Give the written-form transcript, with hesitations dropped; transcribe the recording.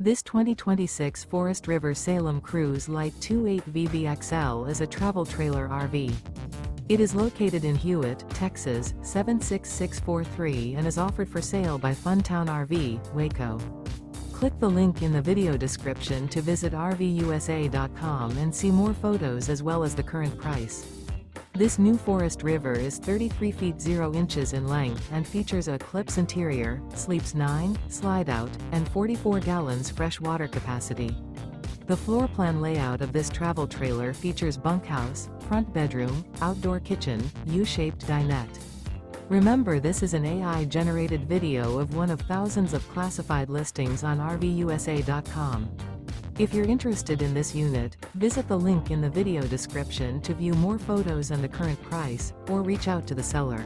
This 2026 Forest River Salem Cruise Lite 28VBXL is a travel trailer RV. It is located in Hewitt, Texas, 76643 and is offered for sale by Funtown RV, Waco. Click the link in the video description to visit RVUSA.com and see more photos as well as the current price. This new Forest River is 33 feet 0 inches in length and features a ECLIPSE interior, sleeps 9, Slideout, and 44 gallons fresh water capacity. The floor plan layout of this travel trailer features bunkhouse, front bedroom, outdoor kitchen, U-shaped dinette. Remember, this is an AI-generated video of one of thousands of classified listings on RVUSA.com. If you're interested in this unit, visit the link in the video description to view more photos and the current price, or reach out to the seller.